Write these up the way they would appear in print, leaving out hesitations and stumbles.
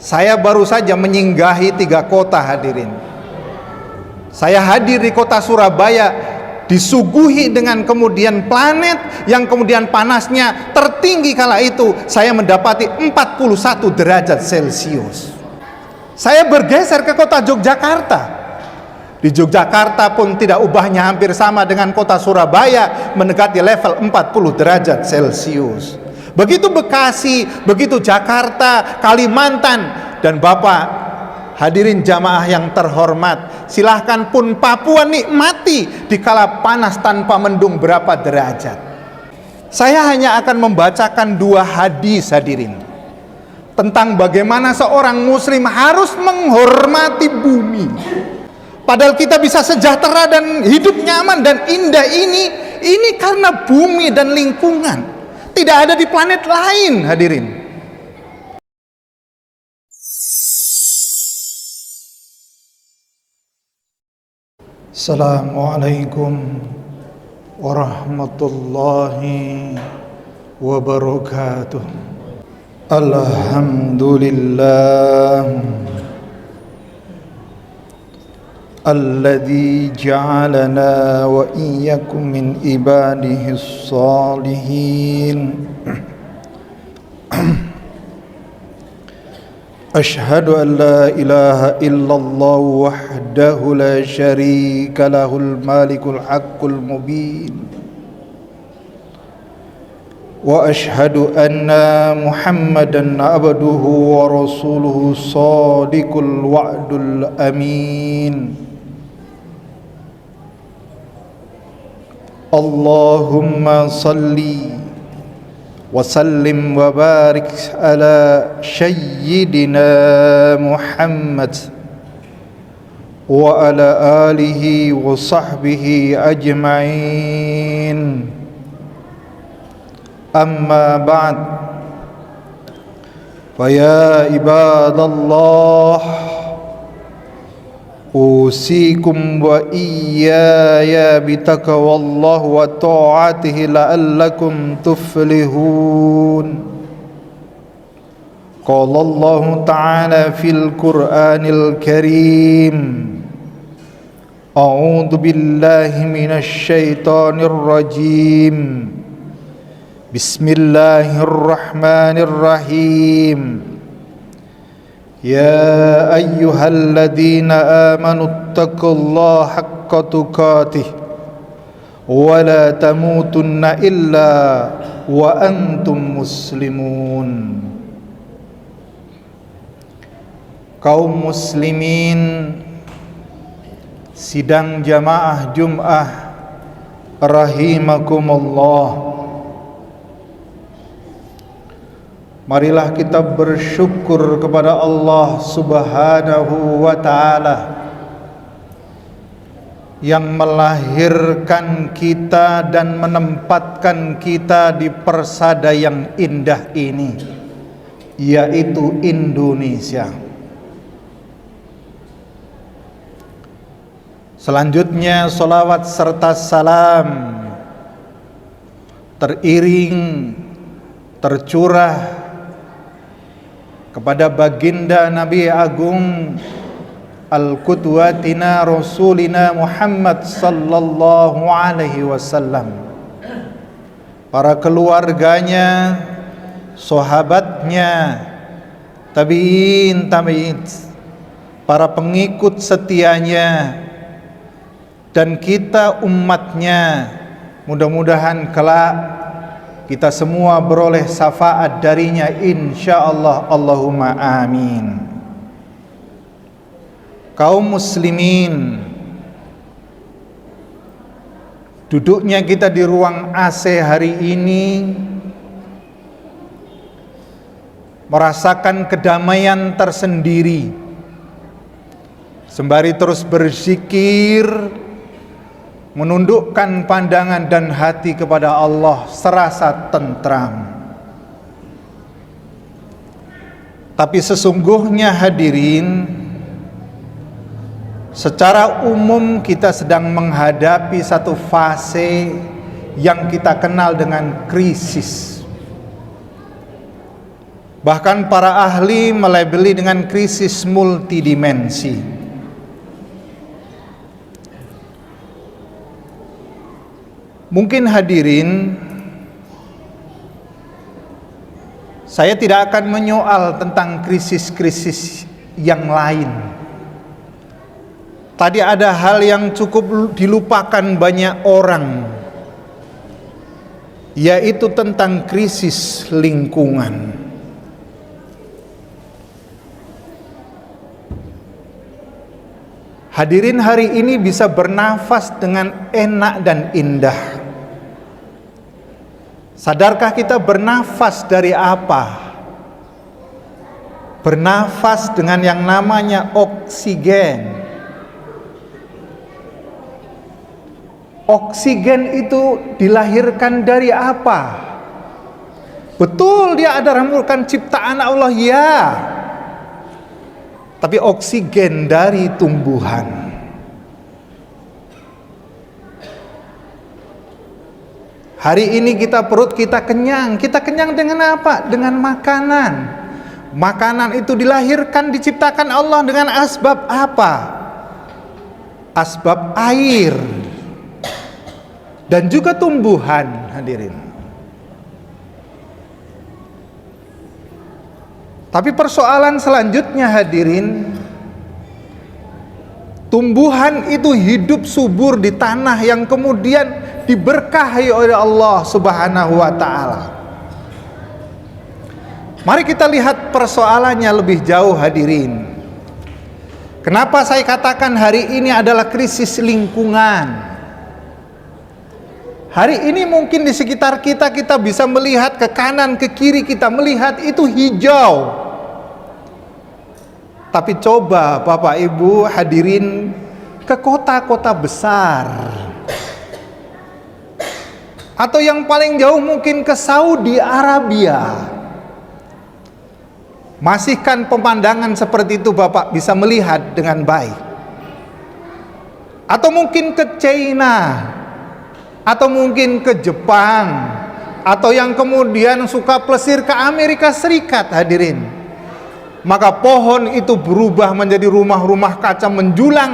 Saya baru saja menyinggahi 3 kota hadirin. Saya hadir di kota Surabaya, disuguhi dengan kemudian planet yang kemudian panasnya tertinggi kala itu saya mendapati 41 derajat Celcius. Saya bergeser ke kota Yogyakarta. Di Yogyakarta pun tidak ubahnya hampir sama dengan kota Surabaya, mendekati level 40 derajat Celcius. Begitu Bekasi, begitu Jakarta, Kalimantan, dan Bapak hadirin jamaah yang terhormat, silahkan pun Papua nikmati di kala panas tanpa mendung berapa derajat. Saya hanya akan membacakan 2 hadis hadirin tentang bagaimana seorang muslim harus menghormati bumi. Padahal kita bisa sejahtera dan hidup nyaman dan indah ini karena bumi dan lingkungan. Tidak ada di planet lain hadirin. Assalamualaikum warahmatullahi wabarakatuh. Alhamdulillah alladzi ja'alana wa iyyakum min ibadihis shalihin. Ashhadu an la ilaha illallah wahdahu la syarika lahul malikul haqqul mubin. Wa ashhadu anna Muhammadan abduhu wa rasuluhu shadiqul wa'dul amin. Allahumma salli wa sallim wa barik ala sayyidina Muhammad wa ala alihi wa sahbihi ajma'in. Amma ba'd, fa ya ibadallah, usikum wa iyaya bitaqwallah wa ta'atihi la'allakum tuflihun. Qala Allah ta'ala fil Qur'anil Karim, a'udzu billahi minasy syaithanir rajim. Bismillahirrahmanirrahim. Ya ayyuhalladzina amanu taqullaha haqqa tuqatih wa la tamutunna illa wa antum muslimun. Kaum muslimin sidang jamaah Jum'ah rahimakumullah. Marilah kita bersyukur kepada Allah Subhanahu wa ta'ala yang melahirkan kita dan menempatkan kita di persada yang indah ini, yaitu Indonesia. Selanjutnya salawat serta salam teriring, tercurah kepada baginda Nabi Agung Al-Qudwatina Rasulina Muhammad sallallahu alaihi wasallam, para keluarganya, sahabatnya, tabi'in, para pengikut setianya, dan kita umatnya. Mudah-mudahan kelak kita semua beroleh syafaat darinya insyaallah, Allahumma amin. Kaum muslimin, duduknya kita di ruang AC hari ini merasakan kedamaian tersendiri, sembari terus berzikir, menundukkan pandangan dan hati kepada Allah, serasa tentram. Tapi sesungguhnya hadirin, secara umum kita sedang menghadapi satu fase yang kita kenal dengan krisis. Bahkan para ahli melabeli dengan krisis multidimensi. Mungkin hadirin, saya tidak akan menyoal tentang krisis-krisis yang lain. Tadi ada hal yang cukup dilupakan banyak orang, yaitu tentang krisis lingkungan. Hadirin hari ini bisa bernafas dengan enak dan indah. Sadarkah kita bernafas dari apa? Bernafas dengan yang namanya oksigen. Oksigen itu dilahirkan dari apa? Betul, dia adalah merupakan ciptaan Allah, ya. Tapi oksigen dari tumbuhan. Hari ini perut kita kenyang. Kita kenyang dengan apa? Dengan makanan. Makanan itu dilahirkan, diciptakan Allah dengan asbab apa? Asbab air dan juga tumbuhan, hadirin. Tapi persoalan selanjutnya, hadirin, tumbuhan itu hidup subur di tanah yang kemudian diberkahi oleh Allah Subhanahu wa taala. Mari kita lihat persoalannya lebih jauh, hadirin. Kenapa saya katakan hari ini adalah krisis lingkungan? Hari ini mungkin di sekitar kita bisa melihat ke kanan, ke kiri, kita melihat itu hijau. Tapi coba Bapak Ibu hadirin ke kota-kota besar, atau yang paling jauh mungkin ke Saudi Arabia. Masihkan pemandangan seperti itu Bapak bisa melihat dengan baik? Atau mungkin ke China, atau mungkin ke Jepang, atau yang kemudian suka plesir ke Amerika Serikat, hadirin. Maka pohon itu berubah menjadi rumah-rumah kaca menjulang.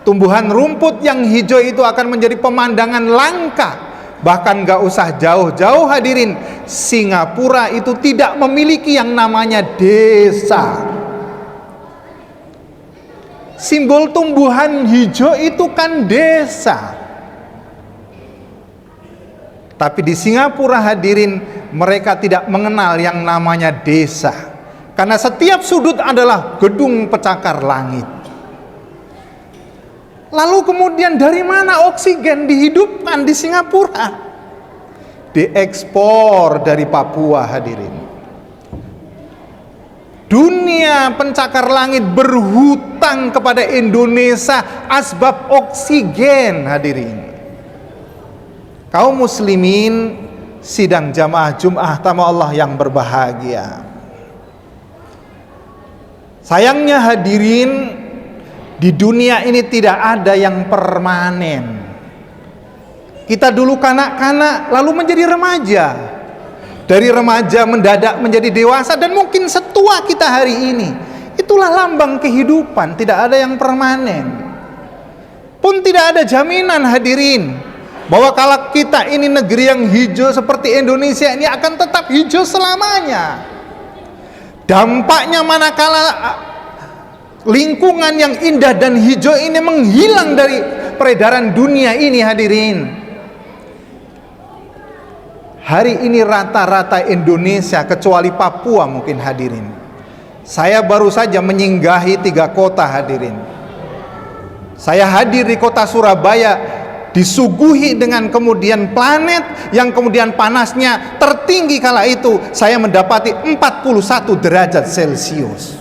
Tumbuhan rumput yang hijau itu akan menjadi pemandangan langka. Bahkan gak usah jauh-jauh, hadirin, Singapura itu tidak memiliki yang namanya desa. Simbol tumbuhan hijau itu kan desa. Tapi di Singapura, hadirin, mereka tidak mengenal yang namanya desa. Karena setiap sudut adalah gedung pencakar langit. Lalu kemudian dari mana oksigen dihidupkan di Singapura? Diekspor dari Papua, hadirin. Dunia pencakar langit berhutang kepada Indonesia asbab oksigen, hadirin. Kaum muslimin sidang jamaah Jum'ah tamu Allah yang berbahagia. Sayangnya, hadirin, di dunia ini tidak ada yang permanen. Kita dulu kanak-kanak lalu menjadi remaja, dari remaja mendadak menjadi dewasa, dan mungkin setua kita hari ini. Itulah lambang kehidupan, tidak ada yang permanen. Pun tidak ada jaminan, hadirin, bahwa kalau kita ini negeri yang hijau seperti Indonesia ini akan tetap hijau selamanya. Dampaknya manakala lingkungan yang indah dan hijau ini menghilang dari peredaran dunia ini, hadirin. Hari ini rata-rata Indonesia kecuali Papua mungkin, hadirin. Saya baru saja menyinggahi 3 kota, hadirin. Saya hadir di kota Surabaya, disuguhi dengan kemudian planet yang kemudian panasnya tertinggi kala itu saya mendapati 41 derajat Celcius.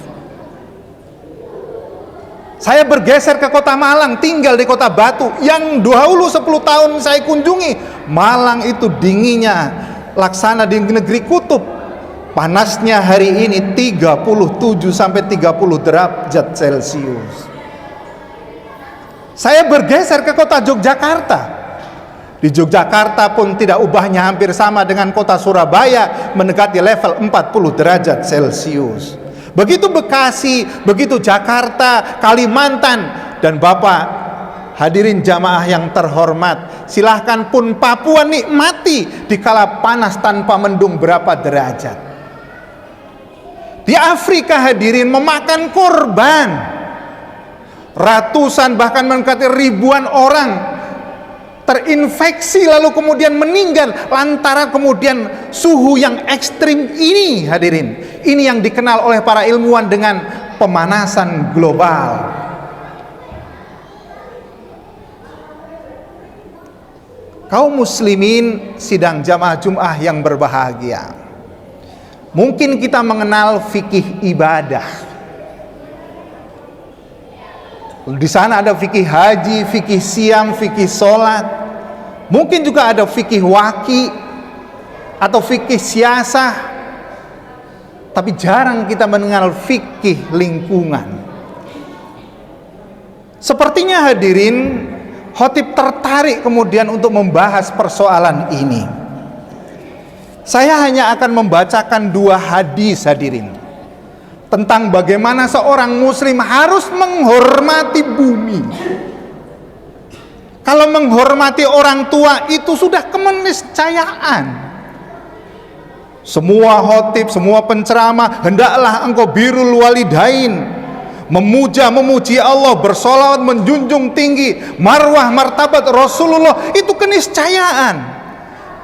Saya bergeser ke kota Malang, tinggal di kota Batu yang dahulu 10 tahun saya kunjungi. Malang itu dinginnya laksana di negeri kutub. Panasnya hari ini 37 sampai 30 derajat Celcius. Saya bergeser ke kota Yogyakarta. Di Yogyakarta pun tidak ubahnya hampir sama dengan kota Surabaya, mendekati level 40 derajat Celcius. Begitu Bekasi, begitu Jakarta, Kalimantan, dan Bapak hadirin jamaah yang terhormat, silahkan pun Papua nikmati di kala panas tanpa mendung berapa derajat. Di Afrika hadirin memakan korban, ratusan bahkan mendekati ribuan orang terinfeksi lalu kemudian meninggal lantaran kemudian suhu yang ekstrim ini hadirin. Ini yang dikenal oleh para ilmuwan dengan pemanasan global. Kaum muslimin sidang jamaah Jum'ah yang berbahagia, mungkin kita mengenal fikih ibadah. Di sana ada fikih haji, fikih siam, fikih sholat. Mungkin juga ada fikih waki atau fikih siasah. Tapi jarang kita mengenal fikih lingkungan. Sepertinya hadirin khotib tertarik kemudian untuk membahas persoalan ini. Saya hanya akan membacakan 2 hadis hadirin tentang bagaimana seorang muslim harus menghormati bumi. Kalau menghormati orang tua itu sudah keniscayaan. Semua khotib, semua penceramah, hendaklah engkau birrul walidain, memuji Allah, bersolawat, menjunjung tinggi marwah martabat Rasulullah, itu keniscayaan.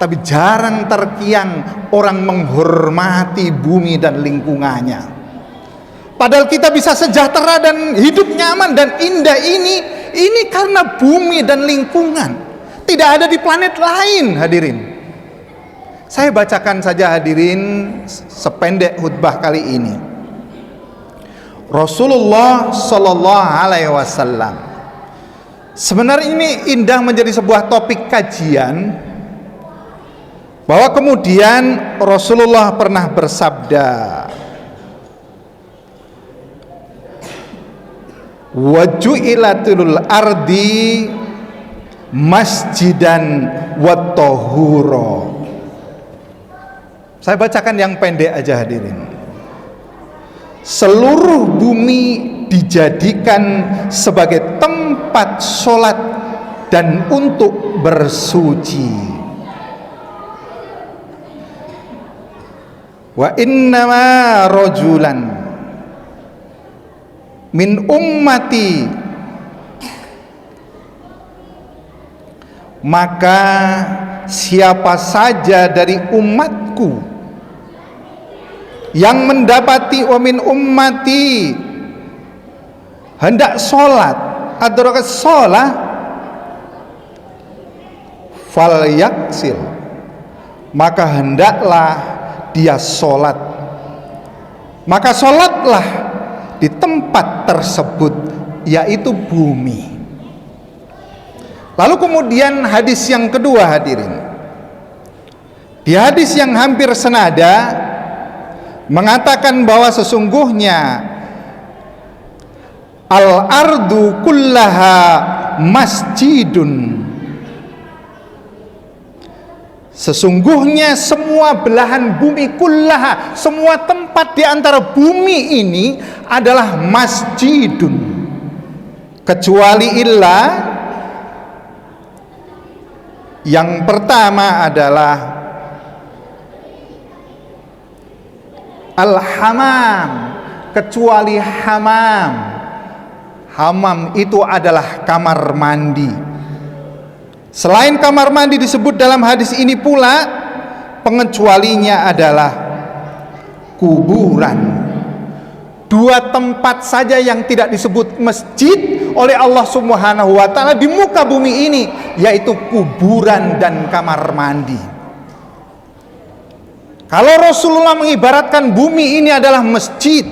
Tapi jarang terkiang orang menghormati bumi dan lingkungannya. Padahal kita bisa sejahtera dan hidup nyaman dan indah ini karena bumi dan lingkungan. Tidak ada di planet lain hadirin. Saya bacakan saja hadirin sependek khutbah kali ini. Rasulullah Shallallahu Alaihi Wasallam. Sebenarnya ini indah menjadi sebuah topik kajian, bahwa kemudian Rasulullah pernah bersabda, waju'ilatul ardi masjidan wa tahura. Saya bacakan yang pendek aja hadirin. Seluruh bumi dijadikan sebagai tempat sholat dan untuk bersuci. Wa innama rajulan min ummati, maka siapa saja dari umatku yang mendapati wa min ummati hendak sholat adraka sholat fal yaksil, maka hendaklah dia sholat, maka sholatlah di tempat tersebut, yaitu bumi. Lalu kemudian hadis yang kedua hadirin, di hadis yang hampir senada mengatakan bahwa sesungguhnya al-ardu kullaha masjidun, sesungguhnya semua belahan bumi, kullaha, semua tempat di antara bumi ini adalah masjidun, kecuali illa yang pertama adalah al-hamam, kecuali hamam. Hamam itu adalah kamar mandi. Selain kamar mandi disebut dalam hadis ini pula, pengecualinya adalah kuburan. 2 tempat saja yang tidak disebut masjid oleh Allah Subhanahu wa taala di muka bumi ini, yaitu kuburan dan kamar mandi. Kalau Rasulullah mengibaratkan bumi ini adalah masjid,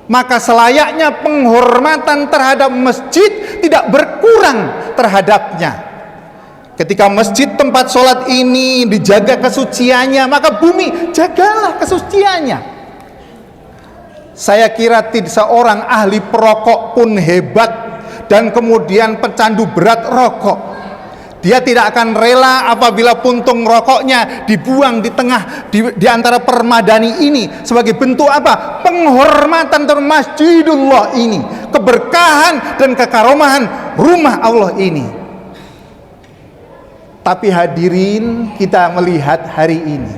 maka selayaknya penghormatan terhadap masjid tidak berkurang terhadapnya. Ketika masjid tempat sholat ini dijaga kesuciannya, maka bumi jagalah kesuciannya. Saya kira tidak seorang ahli perokok pun hebat dan kemudian pecandu berat rokok, Dia tidak akan rela apabila puntung rokoknya dibuang di tengah di antara permadani ini sebagai bentuk apa? Penghormatan terhadap Masjidullah ini, keberkahan dan kekaromahan rumah Allah ini. Tapi hadirin, kita melihat hari ini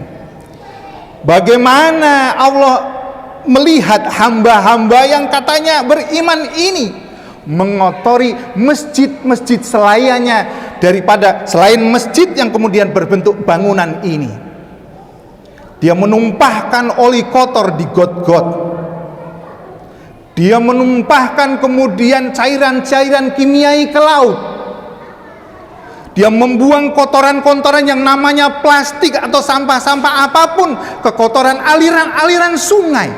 bagaimana Allah melihat hamba-hamba yang katanya beriman ini mengotori masjid-masjid selayannya daripada selain masjid yang kemudian berbentuk bangunan ini. Dia menumpahkan oli kotor di got-got. Dia menumpahkan kemudian cairan-cairan kimiai ke laut. Dia membuang kotoran-kotoran yang namanya plastik atau sampah-sampah apapun ke kotoran aliran-aliran sungai,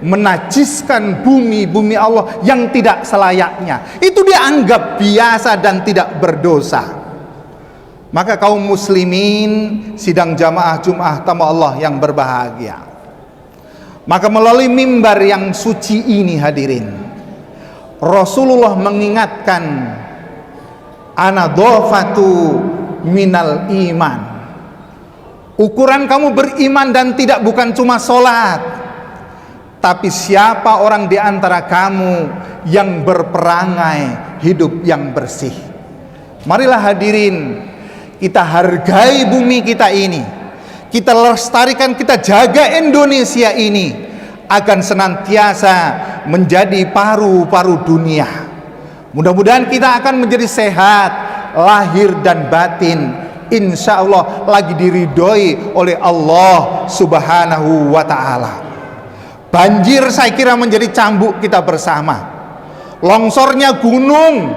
menajiskan bumi Allah yang tidak selayaknya. Itu dianggap biasa dan tidak berdosa. Maka kaum muslimin sidang jamaah Jum'ah tamu Allah yang berbahagia, maka melalui mimbar yang suci ini hadirin, Rasulullah mengingatkan anadhafatu minal iman. Ukuran kamu beriman dan tidak bukan cuma sholat, tapi siapa orang di antara kamu yang berperangai hidup yang bersih. Marilah hadirin, kita hargai bumi kita ini, kita lestarikan, kita jaga Indonesia ini akan senantiasa menjadi paru-paru dunia. Mudah-mudahan kita akan menjadi sehat lahir dan batin, insya Allah lagi diridhoi oleh Allah Subhanahu wa ta'ala. Banjir saya kira menjadi cambuk kita bersama, longsornya gunung,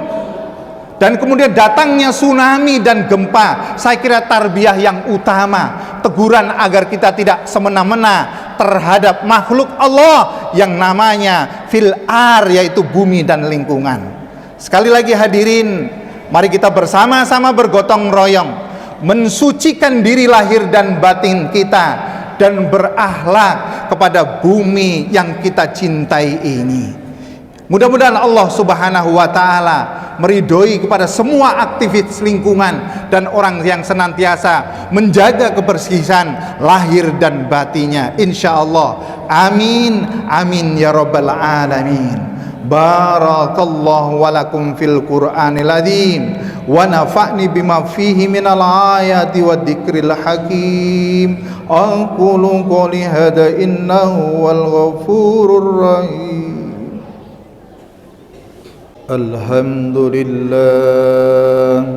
dan kemudian datangnya tsunami dan gempa, saya kira tarbiyah yang utama, teguran agar kita tidak semena-mena terhadap makhluk Allah yang namanya fil-ar, yaitu bumi dan lingkungan. Sekali lagi hadirin, mari kita bersama-sama bergotong royong mensucikan diri lahir dan batin kita dan berakhlak kepada bumi yang kita cintai ini. Mudah-mudahan Allah Subhanahu wa ta'ala meridhoi kepada semua aktivis lingkungan dan orang yang senantiasa menjaga kebersihan lahir dan batinnya, insyaallah. Amin amin ya rabbal alamin. Barakallahu walakum fil Qur'anil azim wa nafa'ni bima fihi minal ayati wa dzikril hakim. Aqulu qouli hada innahu wal ghafurur rahim. Alhamdulillah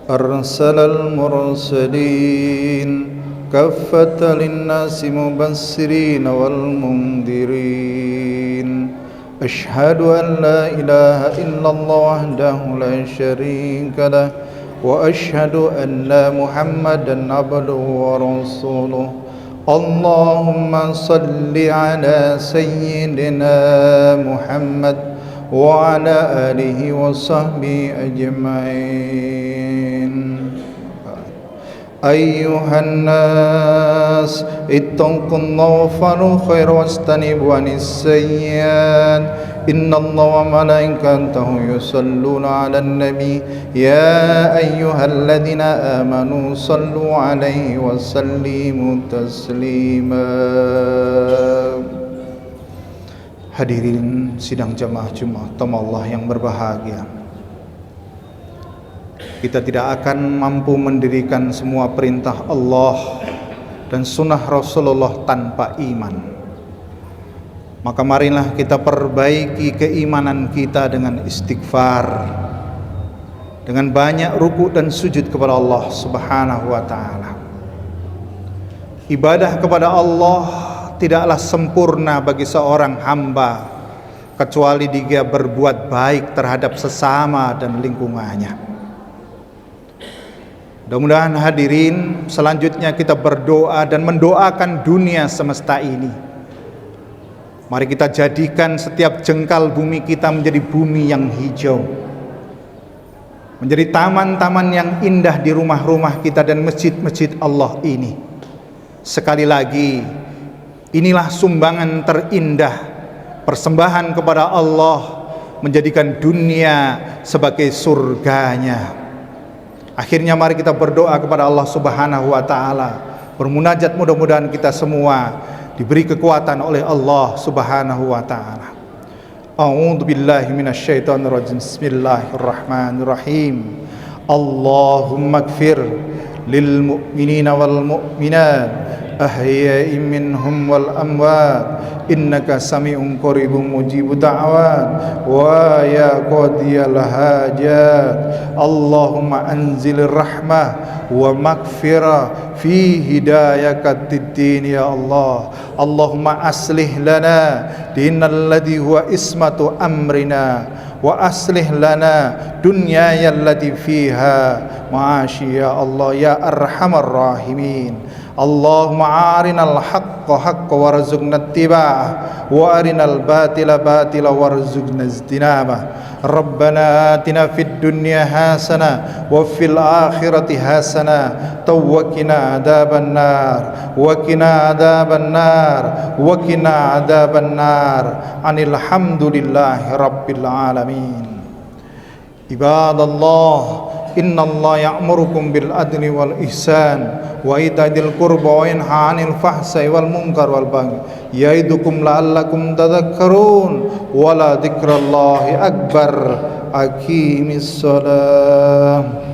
arsalal mursalin kaffatan linnasi mubassirin wal mundirin. Asyhadu an la ilaha illallah wahdahu la syarika lah wa asyhadu anna Muhammadan abduhu wa rasuluh. Allahumma salli ala sayyidina Muhammad wa ala alihi wa sahbihi ajma'in. Ayyuhan nas ittaqullaha wafaru khair wastanibu anis sayyi'at. Innallaha wa malaikatahu yusalluna 'alan nabi ya ayyuhalladzina amanu sallu 'alaihi wa sallimu taslima. Hadirin sidang jamaah Jumat Allah yang berbahagia, kita tidak akan mampu mendirikan semua perintah Allah dan sunnah Rasulullah tanpa iman. Maka marilah kita perbaiki keimanan kita dengan istighfar, dengan banyak ruku dan sujud kepada Allah Subhanahu wa ta'ala. Ibadah kepada Allah tidaklah sempurna bagi seorang hamba kecuali dia berbuat baik terhadap sesama dan lingkungannya. Mudah-mudahan hadirin, selanjutnya kita berdoa dan mendoakan dunia semesta ini. Mari kita jadikan setiap jengkal bumi kita menjadi bumi yang hijau, menjadi taman-taman yang indah di rumah-rumah kita dan masjid-masjid Allah ini. Sekali lagi, inilah sumbangan terindah, persembahan kepada Allah, menjadikan dunia sebagai surganya. Akhirnya mari kita berdoa kepada Allah Subhanahu wa taala, bermunajat, mudah-mudahan kita semua diberi kekuatan oleh Allah Subhanahu wa taala. A'udzu billahi minasyaitonir rajim. Bismillahirrahmanirrahim. Allahumma ighfir lil mu'minina wal mu'minat ahya'i minhum wal amwat innaka sami'un qaribun mujibud da'wat wa ya qadiyal hajat. Allahumma anzilir rahmah wa maghfirah fi hidayakatid din ya Allah. Allahumma aslih lana dinal ladzi huwa ismatu amrina wa aslih lana dunyaya allati fiha ma'ashi ya Allah ya arhamar rahimin. Allahumma arinal haqqa haqqa warzuqna ittiba'ah wa arinal batila batila warzuqna ijtinabah. Rabbana atina fid dunya hasanah wa fil akhirati hasanah wa qina adzaban nar wa qina adzaban nar wa qina adzaban nar. Anil hamdulillahi rabbil alamin. Ibadallah, innallaha ya'murukum bil adli wal ihsan wa ita'il qurba wa yanha 'anil fahsai wal munkar wal baghi ya'idukum la'allakum tadhakkarun wa la dzikrallahi akbar. Aqimis shalah.